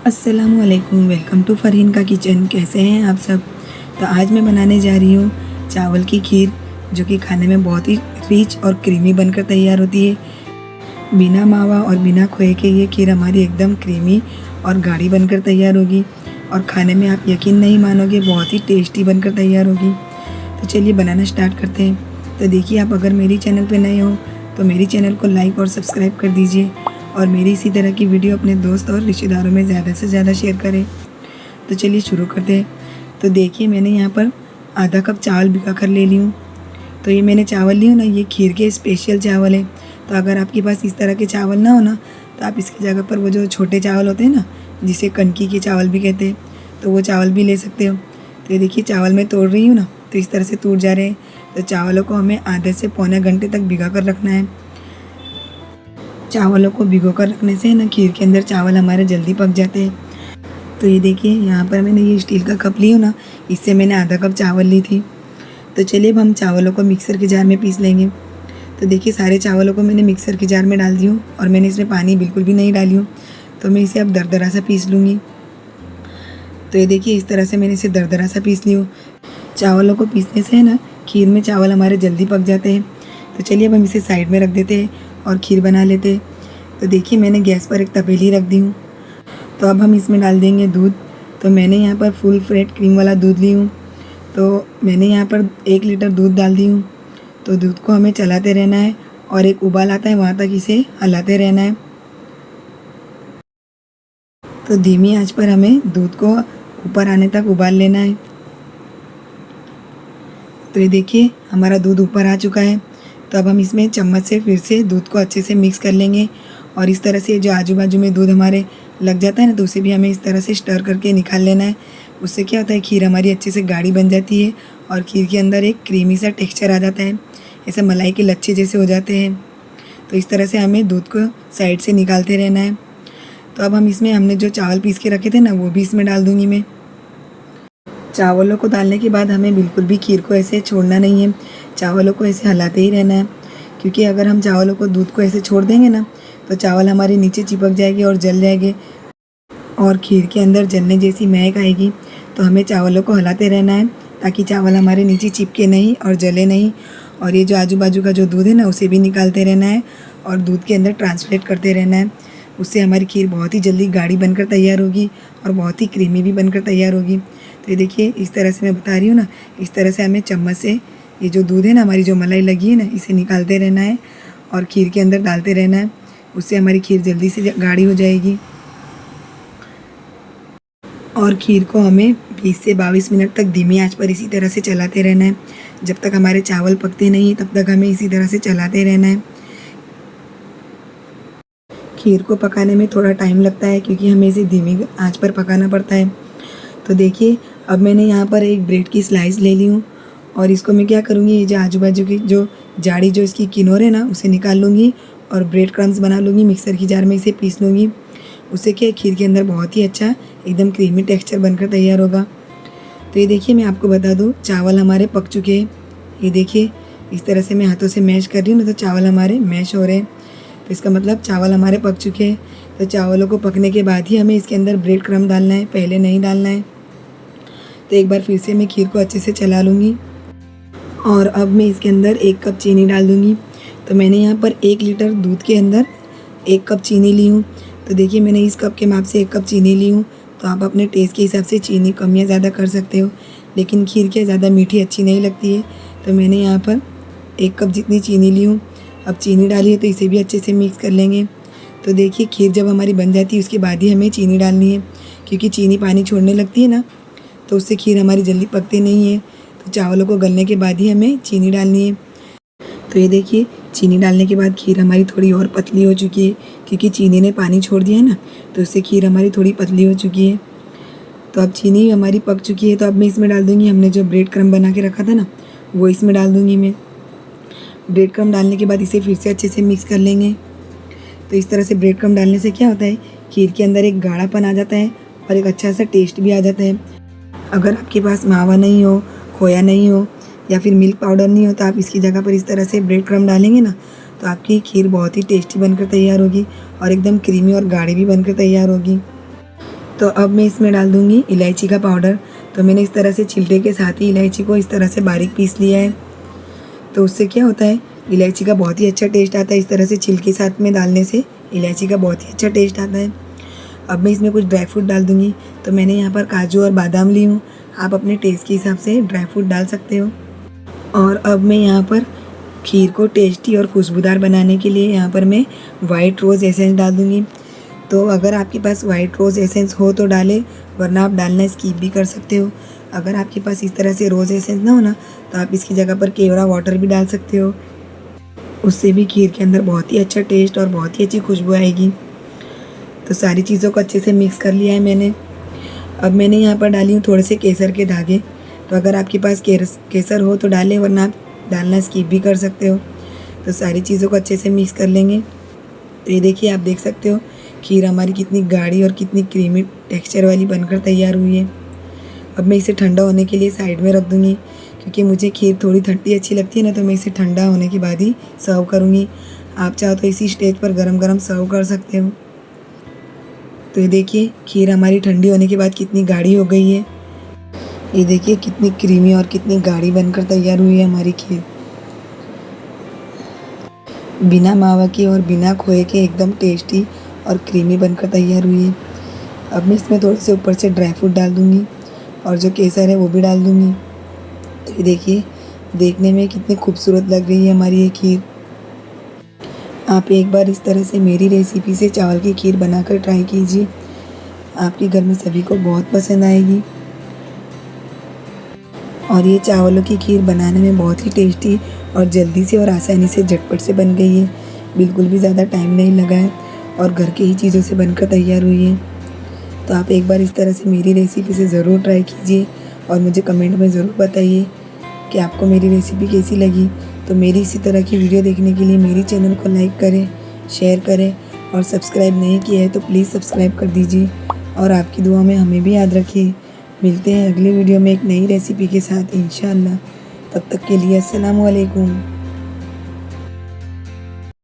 अस्सलामुअलैकुम, welcome to Farheen का kitchen. कैसे हैं आप सब। तो आज मैं बनाने जा रही हूँ चावल की खीर, जो कि खाने में बहुत ही रिच और क्रीमी बनकर तैयार होती है। बिना मावा और बिना खोए के ये खीर हमारी एकदम क्रीमी और गाढ़ी बनकर तैयार होगी और खाने में आप यकीन नहीं मानोगे, बहुत ही टेस्टी बनकर तैयार होगी। तो चलिए बनाना स्टार्ट करते हैं। तो देखिए, आप अगर मेरी चैनल पर नए हो तो मेरी चैनल को लाइक और सब्सक्राइब कर दीजिए और मेरी इसी तरह की वीडियो अपने दोस्त और रिश्तेदारों में ज़्यादा से ज़्यादा शेयर करें। तो चलिए शुरू करते हैं। तो देखिए, मैंने यहाँ पर आधा कप चावल भिगा कर ले ली हूँ। तो ये मैंने चावल ली हूँ ना, ये खीर के स्पेशल चावल है। तो अगर आपके पास इस तरह के चावल ना हो ना, तो आप इसकी जगह पर वो जो छोटे चावल होते हैं ना, जिसे कनकी के चावल भी कहते हैं, तो वो चावल भी ले सकते हो। तो ये देखिए, चावल मैं तोड़ रही हूँ ना, तो इस तरह से टूट जा रहे हैं। तो चावलों को हमें आधे से पौने घंटे तक भिगा कर रखना है। चावलों को भिगो कर रखने से ना खीर के अंदर चावल हमारे जल्दी पक जाते हैं। तो ये देखिए, यहाँ पर मैंने ये स्टील का कप ली हूँ ना, इससे मैंने आधा कप चावल ली थी। तो चलिए अब हम चावलों को मिक्सर के जार में पीस लेंगे। तो देखिए, सारे चावलों को मैंने मिक्सर के जार में डाल दी हूँ और मैंने इसमें पानी बिल्कुल भी नहीं डाली हूँ। तो मैं इसे अब दरदरा सा पीस लूँगी। तो ये देखिए, इस तरह से मैंने इसे दरदरा सा पीस ली हूँ। चावलों को पीसने से है ना, खीर में चावल हमारे जल्दी पक जाते हैं। तो चलिए अब हम इसे साइड में रख देते हैं और खीर बना लेते हैं। तो देखिए, मैंने गैस पर एक तपेली रख दी हूँ। तो अब हम इसमें डाल देंगे दूध। तो मैंने यहाँ पर फुल फैट क्रीम वाला दूध ली हूँ। तो मैंने यहाँ पर 1 लीटर दूध डाल दी हूँ। तो दूध को हमें चलाते रहना है और एक उबाल आता है वहाँ तक इसे हलाते रहना है। तो धीमी आंच पर हमें दूध को ऊपर आने तक उबाल लेना है। तो ये देखिए, हमारा दूध ऊपर आ चुका है। तो अब हम इसमें चम्मच से फिर से दूध को अच्छे से मिक्स कर लेंगे और इस तरह से जो आजू बाजू में दूध हमारे लग जाता है ना, तो उसे भी हमें इस तरह से स्टर करके निकाल लेना है। उससे क्या होता है, खीर हमारी अच्छे से गाढ़ी बन जाती है और खीर के अंदर एक क्रीमी सा टेक्सचर आ जाता है, ऐसे मलाई के लच्छे जैसे हो जाते हैं। तो इस तरह से हमें दूध को साइड से निकालते रहना है। तो अब हम इसमें हमने जो चावल पीस के रखे थे ना, वो भी इसमें डाल दूँगी मैं। चावलों को डालने के बाद हमें बिल्कुल भी खीर को ऐसे छोड़ना नहीं है, चावलों को ऐसे हिलाते ही रहना है। क्योंकि अगर हम चावलों को दूध को ऐसे छोड़ देंगे ना, तो चावल हमारे नीचे चिपक जाएंगे और जल जाएंगे और खीर के अंदर जलने जैसी महक आएगी। तो हमें चावलों को हिलाते रहना है ताकि चावल हमारे नीचे चिपके नहीं और जले नहीं। और ये जो आजू बाजू का जो दूध है ना, उसे भी निकालते रहना है और दूध के अंदर ट्रांसलेट करते रहना है। उससे हमारी खीर बहुत ही जल्दी गाढ़ी बनकर तैयार होगी और बहुत ही क्रीमी भी बनकर तैयार होगी। तो ये देखिए, इस तरह से मैं बता रही हूँ ना, इस तरह से हमें चम्मच से ये जो दूध है ना, हमारी जो मलाई लगी है ना, इसे निकालते रहना है और खीर के अंदर डालते रहना है। उससे हमारी खीर जल्दी से गाढ़ी हो जाएगी। और खीर को हमें 20 से 22 मिनट तक धीमी आंच पर इसी तरह से चलाते रहना है। जब तक हमारे चावल पकते नहीं, तब तक हमें इसी तरह से चलाते रहना है। खीर को पकाने में थोड़ा टाइम लगता है क्योंकि हमें इसे धीमी आंच पर पकाना पड़ता है। तो देखिए, अब मैंने यहाँ पर एक ब्रेड की स्लाइस ले ली हूँ और इसको मैं क्या करूँगी, ये जो आजू बाजू की जो जाड़ी जो इसकी किनारे है ना, उसे निकाल लूँगी और ब्रेड क्रम्स बना लूँगी। मिक्सर की जार में इसे पीस लूँगी। उससे क्या, खीर के अंदर बहुत ही अच्छा एकदम क्रीमी टेक्सचर बनकर तैयार होगा। तो ये देखिए, मैं आपको बता दूँ, चावल हमारे पक चुके हैं। ये देखिए, इस तरह से मैं हाथों से मैश कर रही हूँ ना, तो चावल हमारे मैश हो रहे हैं। तो इसका मतलब चावल हमारे पक चुके हैं। तो चावलों को पकने के बाद ही हमें इसके अंदर ब्रेड क्रम्ब डालना है, पहले नहीं डालना है। तो एक बार फिर से मैं खीर को अच्छे से चला लूँगी और अब मैं इसके अंदर 1 कप चीनी डाल दूँगी। तो मैंने यहाँ पर 1 लीटर दूध के अंदर 1 कप चीनी ली हूँ। तो देखिए, मैंने इस कप के माप से 1 कप चीनी ली हूँ। तो आप अपने टेस्ट के हिसाब से चीनी कम या ज़्यादा कर सकते हो, लेकिन खीर क्या ज़्यादा मीठी अच्छी नहीं लगती है। तो मैंने यहाँ पर 1 कप जितनी चीनी ली हूँ। अब चीनी डाली है तो इसे भी अच्छे से मिक्स कर लेंगे। तो देखिए, खीर जब हमारी बन जाती है उसके बाद ही हमें चीनी डालनी है, क्योंकि चीनी पानी छोड़ने लगती है ना, तो उससे खीर हमारी जल्दी पकती नहीं है। तो चावलों को गलने के बाद ही हमें चीनी डालनी है। तो ये देखिए, चीनी डालने के बाद खीर हमारी थोड़ी और पतली हो चुकी है, क्योंकि चीनी ने पानी छोड़ दिया है ना, तो उससे खीर हमारी थोड़ी पतली हो चुकी है। तो अब चीनी हमारी पक चुकी है। तो अब मैं इसमें डाल दूँगी, हमने जो ब्रेड क्रम्ब बना के रखा था ना, वो इसमें डाल दूँगी मैं। ब्रेड क्रम्ब डालने के बाद इसे फिर से अच्छे से मिक्स कर लेंगे। तो इस तरह से ब्रेड क्रम्ब डालने से क्या होता है, खीर के अंदर एक गाढ़ापन आ जाता है और एक अच्छा सा टेस्ट भी आ जाता है। अगर आपके पास मावा नहीं हो, खोया नहीं हो या फिर मिल्क पाउडर नहीं हो, तो आप इसकी जगह पर इस तरह से ब्रेड क्रम्ब डालेंगे ना, तो आपकी खीर बहुत ही टेस्टी बनकर तैयार होगी और एकदम क्रीमी और गाढ़ी भी बनकर तैयार होगी। तो अब मैं इसमें डाल दूँगी इलायची का पाउडर। तो मैंने इस तरह से छिलटे के साथ ही इलायची को इस तरह से बारीक पीस लिया है। तो उससे क्या होता है, इलायची का बहुत ही अच्छा टेस्ट आता है। इस तरह से छिलके साथ में डालने से इलायची का बहुत ही अच्छा टेस्ट आता है। अब मैं इसमें कुछ ड्राई फ्रूट डाल दूँगी। तो मैंने यहाँ पर काजू और बादाम ली हूँ। आप अपने टेस्ट के हिसाब से ड्राई फ्रूट डाल सकते हो। और अब मैं यहाँ पर खीर को टेस्टी और खुशबूदार बनाने के लिए यहाँ पर मैं वाइट रोज़ एसेंस डाल दूँगी। तो अगर आपके पास वाइट रोज़ एसेंस हो तो डालें, वरना आप डालना स्किप भी कर सकते हो। अगर आपके पास इस तरह से रोज़ एसेंस ना हो ना, तो आप इसकी जगह पर केवड़ा वाटर भी डाल सकते हो। उससे भी खीर के अंदर बहुत ही अच्छा टेस्ट और बहुत ही अच्छी खुशबू आएगी। तो सारी चीज़ों को अच्छे से मिक्स कर लिया है मैंने। अब मैंने यहाँ पर डाली हूँ थोड़े से केसर के धागे। तो अगर आपके पास केसर हो तो डालें, वरना आप डालना स्किप भी कर सकते हो। तो सारी चीज़ों को अच्छे से मिक्स कर लेंगे। तो ये देखिए, आप देख सकते हो खीर हमारी कितनी गाढ़ी और कितनी क्रीमी टेक्सचर वाली बनकर तैयार हुई है। अब मैं इसे ठंडा होने के लिए साइड में रख दूँगी, क्योंकि मुझे खीर थोड़ी ठंडी अच्छी लगती है ना, तो मैं इसे ठंडा होने के बाद ही सर्व करूँगी। आप चाहो तो इसी स्टेज पर गरम गरम सर्व कर सकते हो। तो ये देखिए, खीर हमारी ठंडी होने के बाद कितनी गाढ़ी हो गई है। ये देखिए कितनी क्रीमी और कितनी गाढ़ी बनकर तैयार हुई है हमारी खीर। बिना मावा के और बिना खोए के एकदम टेस्टी और क्रीमी बनकर तैयार हुई है। अब मैं इसमें थोड़े से ऊपर से ड्राई फ्रूट डाल दूँगी और जो केसर है वो भी डाल दूँगी। तो ये देखिए, देखने में कितनी खूबसूरत लग रही है हमारी ये खीर। आप एक बार इस तरह से मेरी रेसिपी से चावल की खीर बनाकर ट्राई कीजिए। आपके घर में सभी को बहुत पसंद आएगी। और ये चावलों की खीर बनाने में बहुत ही टेस्टी और जल्दी से और आसानी से झटपट से बन गई है। बिल्कुल भी ज़्यादा टाइम नहीं लगा है और घर के ही चीज़ों से बनकर तैयार हुई है। तो आप एक बार इस तरह से मेरी रेसिपी से ज़रूर ट्राई कीजिए और मुझे कमेंट में ज़रूर बताइए कि आपको मेरी रेसिपी कैसी लगी। तो मेरी इसी तरह की वीडियो देखने के लिए मेरी चैनल को लाइक करें, शेयर करें और सब्सक्राइब नहीं किया है तो प्लीज़ सब्सक्राइब कर दीजिए। और आपकी दुआ में हमें भी याद रखिए। मिलते हैं अगली वीडियो में एक नई रेसिपी के साथ इंशाअल्लाह। तब तक के लिए अस्सलामु अलैकुम।